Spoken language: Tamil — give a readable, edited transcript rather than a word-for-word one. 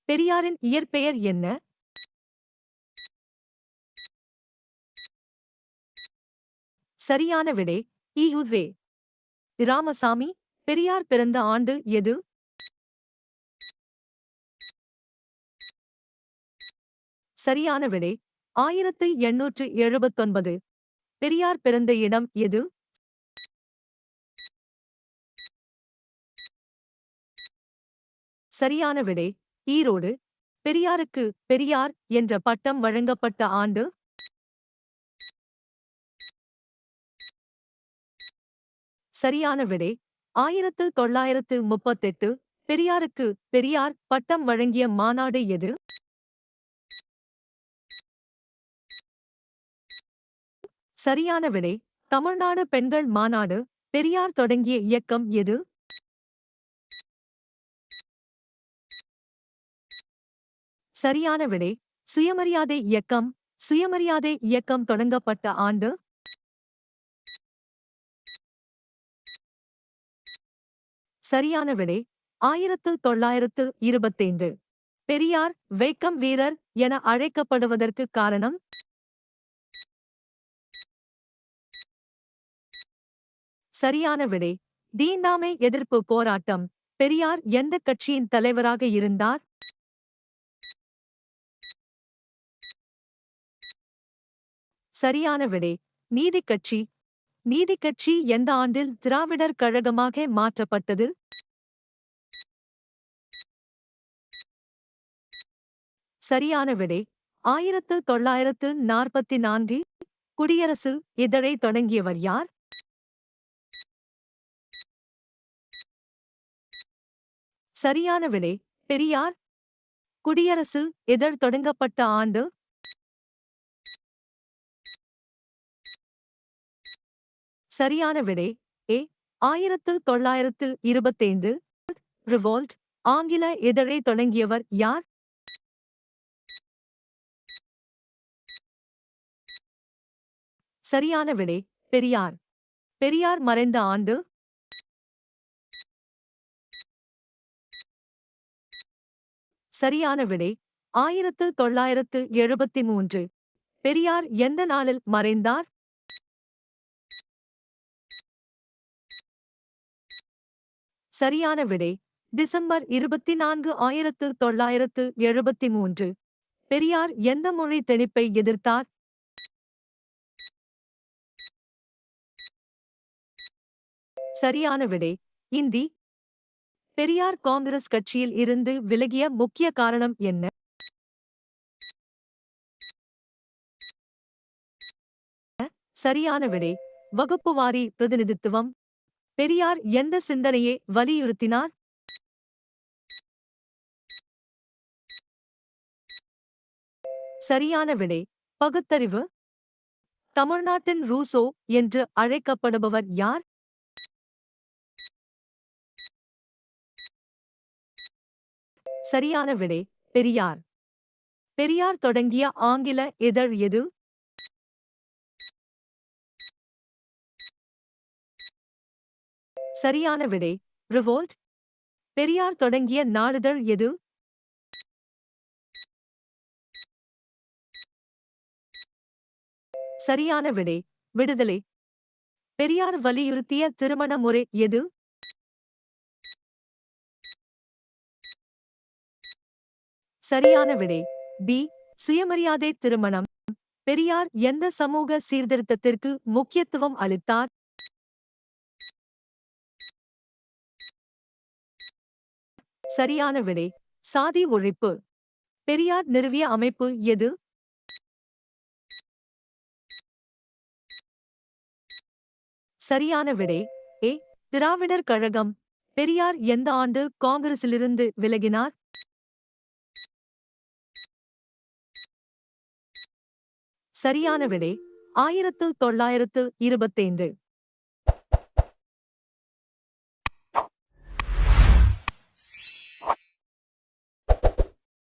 பெரியாரின் இயற்பெயர் என்ன? சரியான விடை ஈ.வே. ராமசாமி. பெரியார் பிறந்த ஆண்டு எது? சரியான விடை 1879. பெரியார் பிறந்த இடம் எது? சரியான விடை ஈரோடு. பெரியாருக்கு பெரியார் என்ற பட்டம் வழங்கப்பட்ட ஆண்டு? சரியான விடை 1938. பெரியாருக்கு பெரியார் பட்டம் வழங்கிய மாநாடு எது? சரியான விடை தமிழ்நாடு பெண்கள் மாநாடு. பெரியார் தொடங்கிய இயக்கம் எது? சரியான விடை சுயமரியாதை இயக்கம். சுயமரியாதை இயக்கம் தொடங்கப்பட்ட ஆண்டு? சரியான விடை 1925. பெரியார் வைக்கம் வீரர் என அழைக்கப்படுவதற்கு காரணம்? சரியான விடை தீண்டாமை எதிர்ப்பு போராட்டம். பெரியார் எந்த கட்சியின் தலைவராக இருந்தார்? சரியான விடை நீதிக் கட்சி. நீதிக் கட்சி எந்த ஆண்டில் திராவிடர் கழகமாக மாற்றப்பட்டது? சரியான விடை 1944. குடியரசு இதழை தொடங்கியவர் யார்? சரியான விடை பெரியார். குடியரசு இதழ் தொடங்கப்பட்ட ஆண்டு? சரியான விடை ஏ 1925. ரிவோல்ட் ஆங்கில இதழை தொடங்கியவர் யார்? சரியான விடை பெரியார். பெரியார் மறைந்த ஆண்டு? சரியான விடை 1973. பெரியார் எந்த நாளில் மறைந்தார்? சரியான விடை டிசம்பர் 24, 1973. பெரியார் எந்த மொழி திணிப்பை எதிர்த்தார்? சரியான விடை இந்தி. பெரியார் காங்கிரஸ் கட்சியில் இருந்து விலகிய முக்கிய காரணம் என்ன? சரியான விடை வகுப்புவாரி பிரதிநிதித்துவம். பெரியார் எந்த சிந்தனையை வலியுறுத்தினார்? சரியான விடை பகுத்தறிவு. தமிழ்நாட்டின் ரூசோ என்று அழைக்கப்படுபவர் யார்? சரியான விடை பெரியார். பெரியார் தொடங்கிய ஆங்கில இதழ் எது? சரியான விடை ரிவோல்ட். பெரியார் தொடங்கிய நாளிதழ் எது? சரியான விடை விடுதலை. பெரியார் வலியுறுத்திய திருமண முறை எது? சரியான விடை பி சுயமரியாதை திருமணம். பெரியார் எந்த சமூக சீர்திருத்தத்திற்கு முக்கியத்துவம் அளித்தார்? சரியான விடை சாதி ஒழிப்பு. பெரியார் நிறுவிய அமைப்பு எது? சரியான விடை ஏ திராவிடர் கழகம். பெரியார் எந்த ஆண்டு காங்கிரசிலிருந்து விலகினார்? சரியான விடை 1925.